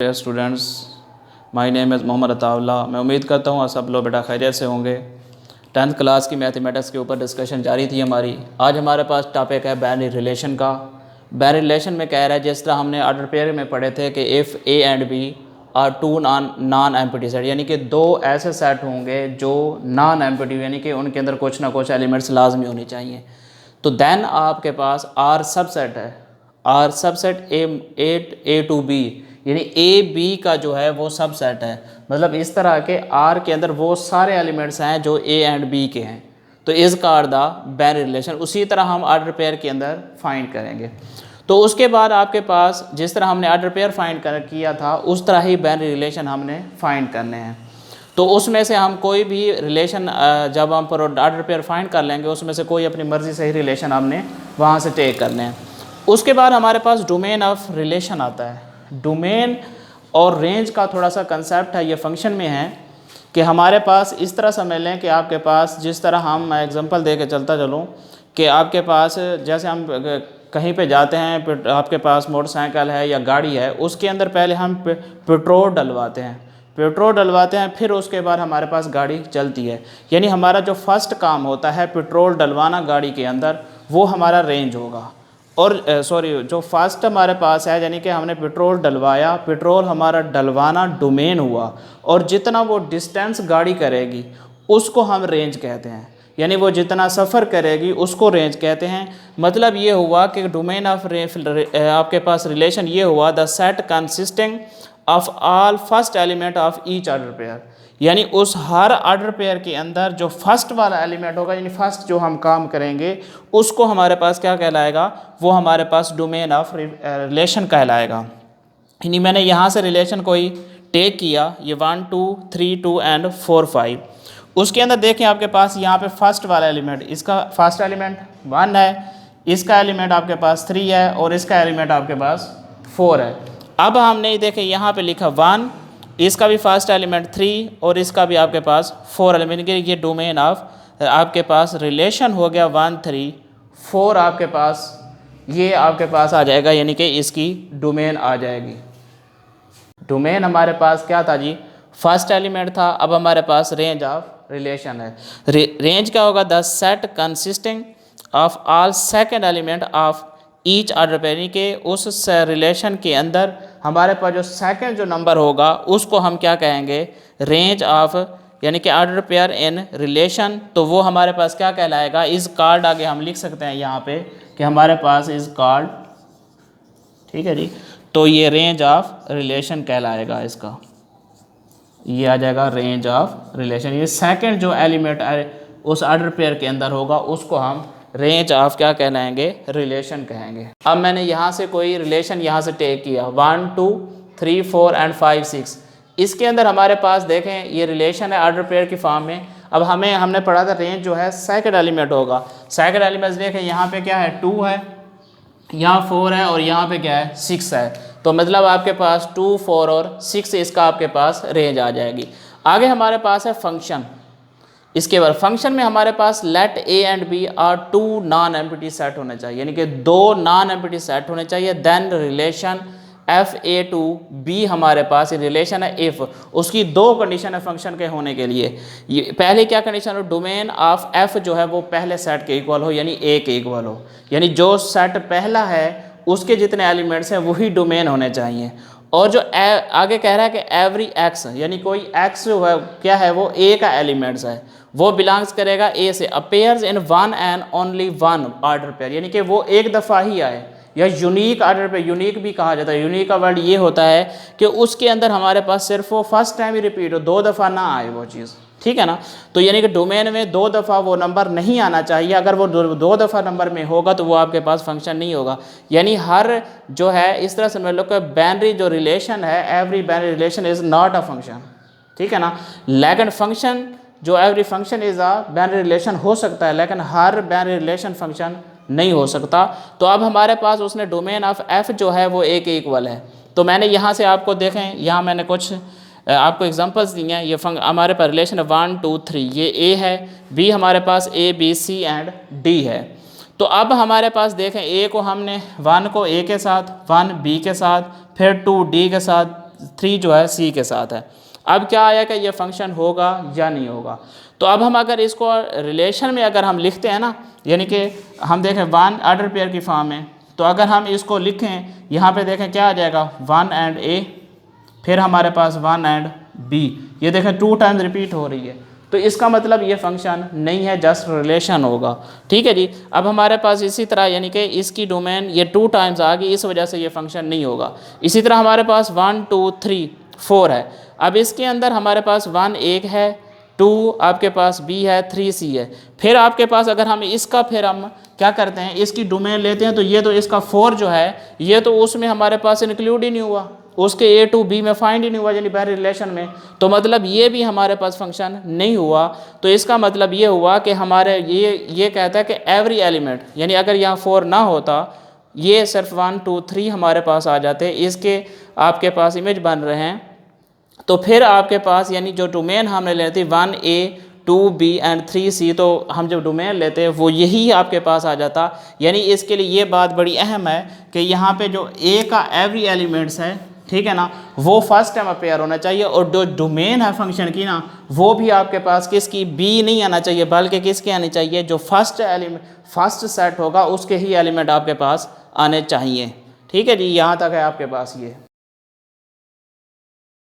Dear students, my name is Mohammad Ataulla. मैं उम्मीद करता हूँ आप सब लोग बेटा खैरियत से होंगे। 10th क्लास की मैथमेटिक्स के ऊपर डिस्कशन जारी थी हमारी। आज हमारे पास टॉपिक है बाइनरी रिलेशन का। बाइनरी रिलेशन में कह रहा है, जिस तरह हमने ऑर्डर पेयर में पढ़े थे कि if A and B are two non empty set, यानी कि दो ऐसे सेट होंगे जो नॉन एम्प्टी, यानी कि उनके अंदर कुछ ना कुछ एलिमेंट्स लाजमी होने चाहिए। तो देन आपके पास आर सबसेट है, R subset A to B, यानी ए बी का जो है वो सबसेट है। मतलब इस तरह के आर के अंदर वो सारे एलिमेंट्स हैं जो ए एंड बी के हैं। तो is car the binary relation. उसी तरह हम ऑर्डर पेयर के अंदर फाइंड करेंगे। तो उसके बाद आपके पास जिस तरह हमने ऑर्डर पेयर फाइंड किया था उस तरह ही बाइनरी रिलेशन हमने फाइंड करने हैं। तो उसमें से हम कोई भी रिलेशन जब हम ऑर्डर पेयर फाइंड कर लेंगे उसमें से कोई अपनी मर्ज़ी से ही रिलेशन हमने वहाँ से टेक करने हैं। उसके बाद हमारे पास डोमेन ऑफ रिलेशन आता है। डोमेन और रेंज का थोड़ा सा कंसेप्ट है, ये फंक्शन में है कि हमारे पास इस तरह समझ लें कि आपके पास जिस तरह हम एग्जांपल दे के चलता चलूँ कि आपके पास जैसे हम कहीं पे जाते हैं, आपके पास मोटरसाइकिल है या गाड़ी है, उसके अंदर पहले हम पेट्रोल डलवाते हैं, फिर उसके बाद हमारे पास गाड़ी चलती है। यानी हमारा जो फर्स्ट काम होता है पेट्रोल डलवाना गाड़ी के अंदर, वो हमारा रेंज होगा। और जो फर्स्ट हमारे पास है, यानी कि हमने पेट्रोल डलवाया, पेट्रोल हमारा डलवाना डोमेन हुआ, और जितना वो डिस्टेंस गाड़ी करेगी उसको हम रेंज कहते हैं। यानी वो जितना सफ़र करेगी उसको रेंज कहते हैं। मतलब ये हुआ कि डोमेन ऑफ आपके पास रिलेशन ये हुआ the set consisting of all first element of each order pair, यानी उस हर ऑर्डर पेयर के अंदर जो फर्स्ट वाला एलिमेंट होगा, यानी फर्स्ट जो हम काम करेंगे उसको हमारे पास क्या कहलाएगा, वो हमारे पास डोमेन ऑफ रिलेशन कहलाएगा। यानी मैंने यहाँ से रिलेशन कोई टेक किया, ये 1 2 3 2 एंड 4 5। उसके अंदर देखें आपके पास यहाँ पे फर्स्ट वाला एलिमेंट, इसका फर्स्ट एलिमेंट 1 है, इसका एलिमेंट आपके पास 3 है, और इसका एलिमेंट आपके पास 4 है। अब हमने देखें यहाँ पे लिखा 1, इसका भी फर्स्ट एलिमेंट 3 और इसका भी आपके पास 4 एलिमेंट। ये डोमेन ऑफ आपके पास रिलेशन हो गया 1 3 4 आपके पास, ये आपके पास आ जाएगा, यानी कि इसकी डोमेन आ जाएगी। डोमेन हमारे पास क्या था जी, फर्स्ट एलिमेंट था। अब हमारे पास रेंज ऑफ रिलेशन है। रेंज क्या होगा, the set consisting of all second element of each order pair, यानी कि उस रिलेशन के अंदर हमारे पास जो सेकंड जो नंबर होगा उसको हम क्या कहेंगे, रेंज ऑफ, यानी कि ऑर्डर पेयर इन रिलेशन। तो वो हमारे पास क्या कहलाएगा, इज कॉल्ड, आगे हम लिख सकते हैं यहाँ पे कि हमारे पास इज कॉल्ड, ठीक है जी। तो ये रेंज ऑफ रिलेशन कहलाएगा, इसका ये आ जाएगा रेंज ऑफ रिलेशन। ये सेकंड जो एलिमेंट उस ऑर्डर पेयर के अंदर होगा उसको हम रेंज ऑफ क्या कहलाएंगे, रिलेशन कहेंगे। अब मैंने यहाँ से कोई रिलेशन यहाँ से टेक किया 1 2 3 4 एंड 5 6। इसके अंदर हमारे पास देखें ये रिलेशन है ऑर्डर पेयर की फॉर्म में। अब हमने पढ़ा था रेंज जो है सेकंड एलिमेंट होगा। सेकंड एलिमेंट देखें यहाँ पे क्या है, 2 है, यहाँ 4 है, और यहाँ पे क्या है, 6 है। तो मतलब आपके पास 2 4 और 6 इसका आपके पास रेंज आ जाएगी। आगे हमारे पास है फंक्शन। इसके बाद फंक्शन में हमारे पास let A and B are two non empty set होने चाहिए, यानी कि दो नॉन एम्प्टी सेट होने चाहिए। Then relation F A to B हमारे पास रिलेशन है इफ़, उसकी दो कंडीशन है फंक्शन के होने के लिए। ये पहले क्या कंडीशन हो, डोमेन ऑफ एफ जो है वो पहले सेट के इक्वल हो, यानी ए के इक्वल हो, यानी जो सेट पहला है उसके जितने एलिमेंट्स हैं वही डोमेन होने चाहिए। और जो आगे कह रहा है कि एवरी एक्स, यानी कोई एक्स जो है क्या है, वो ए का एलिमेंट्स है, वो बिलोंग्स करेगा ए से, appears in 1 and only 1 order pair, यानी कि वो एक दफ़ा ही आए, या यूनिक ऑर्डर पे, यूनिक भी कहा जाता है। यूनिक का वर्ड ये होता है कि उसके अंदर हमारे पास सिर्फ वो फर्स्ट टाइम ही रिपीट हो, 2 दफ़ा ना आए वो चीज़, ठीक है ना। तो यानी कि डोमेन में 2 दफ़ा वो नंबर नहीं आना चाहिए। अगर वो 2 दफ़ा नंबर में होगा तो वो आपके पास फंक्शन नहीं होगा। यानी हर जो है इस तरह समझ लो कि बाइनरी जो रिलेशन है, every binary relation is not a function, ठीक है ना। लेकिन फंक्शन जो every function is a binary relation हो सकता है, लेकिन हर बाइनरी रिलेशन फंक्शन नहीं हो सकता। तो अब हमारे पास उसने डोमेन ऑफ एफ जो है वो ए के इक्वल है। तो मैंने यहाँ से आपको देखें, यहाँ मैंने कुछ आपको एग्जांपल्स दिए हैं। ये हमारे पास रिलेशन है 1 2 3, ये ए है, बी हमारे पास A B C and D है। तो अब हमारे पास देखें ए को हमने 1 को ए के साथ, 1 बी के साथ, फिर 2 डी के साथ, 3 जो है सी के साथ है। अब क्या आया कि ये फंक्शन होगा या नहीं होगा। तो अब हम अगर इसको रिलेशन में अगर हम लिखते हैं ना, यानी कि हम देखें 1 ऑर्डर पेयर की फॉर्म में, तो अगर हम इसको लिखें यहाँ पे देखें क्या आ जाएगा 1 एंड ए, फिर हमारे पास 1 एंड बी, ये देखें 2 टाइम्स रिपीट हो रही है, तो इसका मतलब ये फंक्शन नहीं है, जस्ट रिलेशन होगा। ठीक है जी। अब हमारे पास इसी तरह यानी कि इसकी डोमेन ये 2 टाइम्स आ गई, इस वजह से ये फंक्शन नहीं होगा। इसी तरह हमारे पास 1 2 3 4 है। अब इसके अंदर हमारे पास 1 एक है, 2 आपके पास बी है, 3 सी है। फिर आपके पास अगर हम इसका फिर हम क्या करते हैं, इसकी डोमेन लेते हैं, तो ये तो इसका 4 जो है ये तो उसमें हमारे पास इंक्लूड ही नहीं हुआ, उसके ए टू बी में फाइंड ही नहीं हुआ, यानी बाइनरी रिलेशन में, तो मतलब ये भी हमारे पास फंक्शन नहीं हुआ। तो इसका मतलब ये हुआ कि हमारे ये कहता है कि एवरी एलिमेंट, यानी अगर यहाँ 4 ना होता, ये सिर्फ 1 2 3 हमारे पास आ जाते, इसके आपके पास इमेज बन रहे हैं, तो फिर आपके पास यानी जो डोमेन हमने लेती 1 ए 2 बी एंड 3 सी, तो हम जब डोमेन लेते हैं वो यही आपके पास आ जाता। यानी इसके लिए ये बात बड़ी अहम है कि यहाँ पे जो ए का एवरी एलिमेंट्स है, ठीक है ना, वो फर्स्ट टाइम अपेयर होना चाहिए, और जो डोमेन है फंक्शन की ना, वो भी आपके पास किसकी बी नहीं आना चाहिए, बल्कि किसके आनी चाहिए, जो फर्स्ट एलिमेंट फर्स्ट सेट होगा उसके ही एलिमेंट आपके पास आने चाहिए। ठीक है जी, यहाँ तक है आपके पास ये।